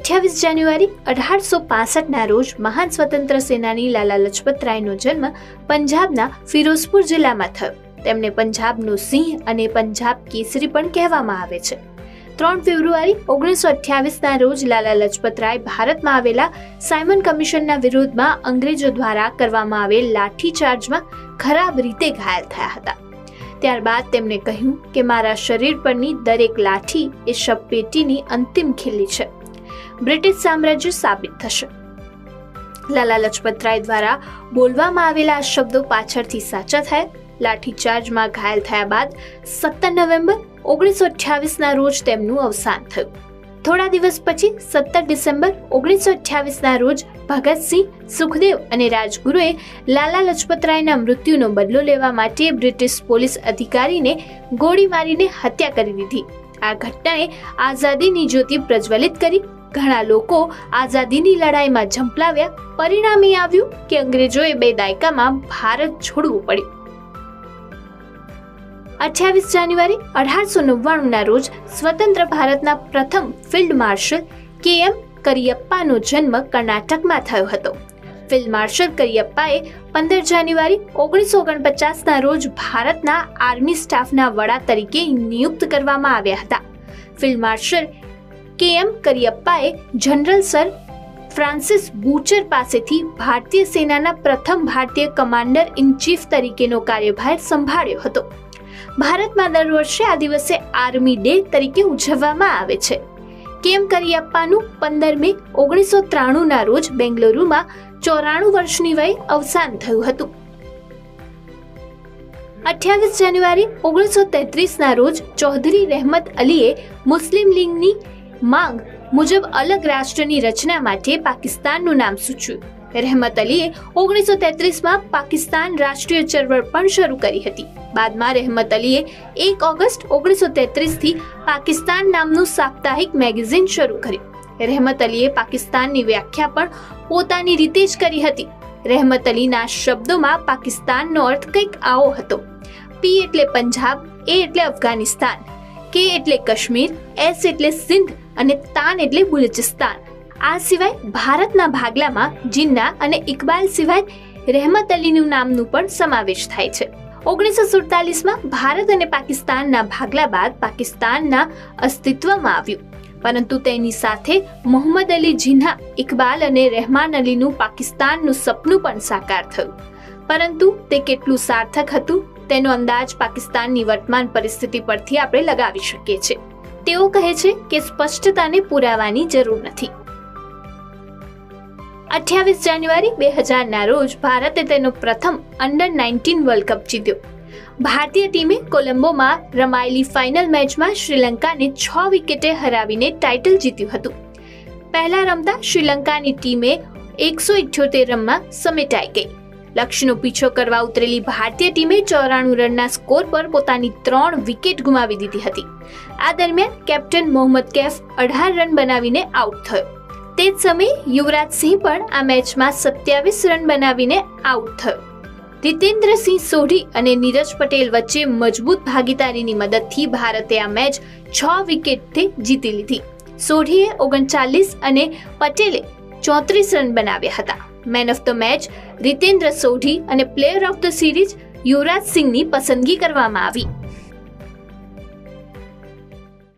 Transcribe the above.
28 જાન્યુઆરી 1865ના રોજ મહાન સ્વતંત્ર સેનાની લાલા લજપત રાયનો જન્મ પંજાબના ફિરોઝપુર જિલ્લામાં થયો. તેમને પંજાબનો સિંહ અને પંજાબ કેસરી પણ કહેવામાં આવે છે. 3 ફેબ્રુઆરી 1928ના રોજ લાલા લજપત રાય ભારતમાં આવેલા સાયમન કમિશનના વિરોધમાં અંગ્રેજો દ્વારા કરવામાં આવેલ લાઠીચાર્જમાં ખરાબ રીતે ઘાયલ થયા હતા. ત્યારબાદ તેમણે કહ્યું કે મારા શરીર પરની દરેક લાઠી એ શબપેટીની અંતિમ ખીલ્લી છે. બ્રિટિશ સામ્રાજ્ય સાબિત થશે. લાલા લજપત રાય દ્વારા બોલવામાં આવેલા આ શબ્દો પાછળથી સાચા થયા. લાઠીચાર્જમાં ઘાયલ થયા બાદ 17 નવેમ્બર 1928ના રોજ તેમનું અવસાન થયું. થોડા દિવસ પછી 17 ડિસેમ્બર 1928ના રોજ ભગતસિંહ, સુખદેવ અને રાજગુરુએ લાલા લજપત રાયના મૃત્યુનો બદલો લેવા માટે બ્રિટિશ પોલીસ અધિકારીને ગોળી મારીને હત્યા કરી દીધી. આ ઘટનાએ આઝાદીની જ્યોતિ પ્રજ્વલિત કરી. ઘણા લોકો આઝાદીની લડાઈમાં ઝંપલાવ્યા. પરિણામે આવ્યું કે અંગ્રેજોએ 2 દાયકામાં ભારત છોડવું પડ્યું. 28 જાન્યુઆરી 1899ના રોજ સ્વતંત્ર ભારતના પ્રથમ ફિલ્ડ માર્શલ KM કરિયપ્પાનો જન્મ કર્ણાટકમાં થયો હતો. ફિલ્ડ માર્શલ કરિયપ્પાએ 15 જાન્યુઆરી 1949ના રોજ ભારતના આર્મી સ્ટાફના વડા તરીકે નિયુક્ત કરવામાં આવ્યા હતા. ફિલ્ડ માર્શલ KM કરિયપ્પાએ જનરલ સર ફ્રાન્સિસ બુચર પાસેથી ભારતીય સેનાના પ્રથમ ભારતીય કમાન્ડર ઇન ચીફ તરીકેનો કાર્યભાર સંભાળ્યો હતો. ભારતમાં દર વર્ષે આ દિવસે આર્મી ડે તરીકે ઉજવવામાં આવે છે. KM કરિયપ્પાનું 15 મે 1993ના રોજ બેંગલુરુમાં 94 વર્ષની વયે અવસાન થયું હતું. 28 જાન્યુઆરી 1933ના રોજ ચૌધરી રહેમત અલીએ મુસ્લિમ લીગની માંગ મુજબ અલગ રાષ્ટ્રની રચના માટે પાકિસ્તાનનું નામ સૂચવ્યું. રહેમત અલીએ 1933માં પાકિસ્તાન રાષ્ટ્રીય ચળવળ પણ શરૂ કરી હતી. બાદમાં રહેમત અલીએ 1 ઓગસ્ટ 1933થી પાકિસ્તાન નામનું સાપ્તાહિક મેગેઝિન શરૂ કર્યું. રહેમત અલીએ પાકિસ્તાનની વ્યાખ્યા પણ પોતાની રીતે જ કરી હતી. રહેમત અલીના શબ્દોમાં પાકિસ્તાનનો અર્થ કંઈક આવો હતો: P એટલે પંજાબ, A એટલે અફઘાનિસ્તાન, K એટલે કાશ્મીર, S એટલે સિંધ અને તાન એટલે બલુચિસ્તાન. આ સિવાય ભારતના ભાગલામાં જિન્ના અને ઇકબાલ સિવાય રહેમત અલીનું નામનું પણ સમાવેશ થાય છે. 1947માં ભારત અને પાકિસ્તાનના ભાગલા બાદ પાકિસ્તાનના અસ્તિત્વમાં આવ્યું, પરંતુ તેની સાથે મોહમ્મદ અલી જિન્ના, ઇકબાલ અને રહેમાન અલીનું પાકિસ્તાનનું સપનું પણ સાકાર થયું. પરંતુ તે કેટલું સાર્થક હતું તેનો અંદાજ પાકિસ્તાનની વર્તમાન પરિસ્થિતિ પરથી આપણે લગાવી શકીએ છીએ. તેઓ કહે છે કે સ્પષ્ટતાને પુરાવાની જરૂર નથી. 28 જાન્યુઆરી 2000ના રોજ ભારતે તેનો પ્રથમ અંડર-19 વર્લ્ડ કપ જીત્યો. ભારતીય ટીમે કોલંબોમાં રમાયેલી ફાઇનલ મેચમાં શ્રીલંકાને 6 વિકેટે હરાવીને ટાઇટલ જીત્યું હતું. પહેલા રમતા શ્રીલંકાની ટીમે 178 રનમાં સમેટાઈ ગઈ. લક્ષ્યનો પીછો કરવા ઉતરેલી ભારતીય ટીમે 94 રનના સ્કોર પર પોતાની 3 વિકેટ ગુમાવી દીધી હતી. આ દરમિયાન કેપ્ટન મોહમ્મદ કૈફ 18 રન બનાવીને આઉટ થયો. તે જ સમયે યુવરાજ સિંહ પણ આ મેચમાં 27 રન બનાવીને આઉટ થયો. રીતેન્દ્રસિંહ સોઢી અને નીરજ પટેલ વચ્ચે મજબૂત ભાગીદારીની મદદથી ભારતે આ મેચ 6 વિકેટથી જીતી લીધી. સોઢીએ 39 અને પટેલે 34 રન બનાવ્યા હતા. Man of the match Ritinder Sodhi અને player of the series Yuvraj સિંહની પસંદગી કરવામાં આવી.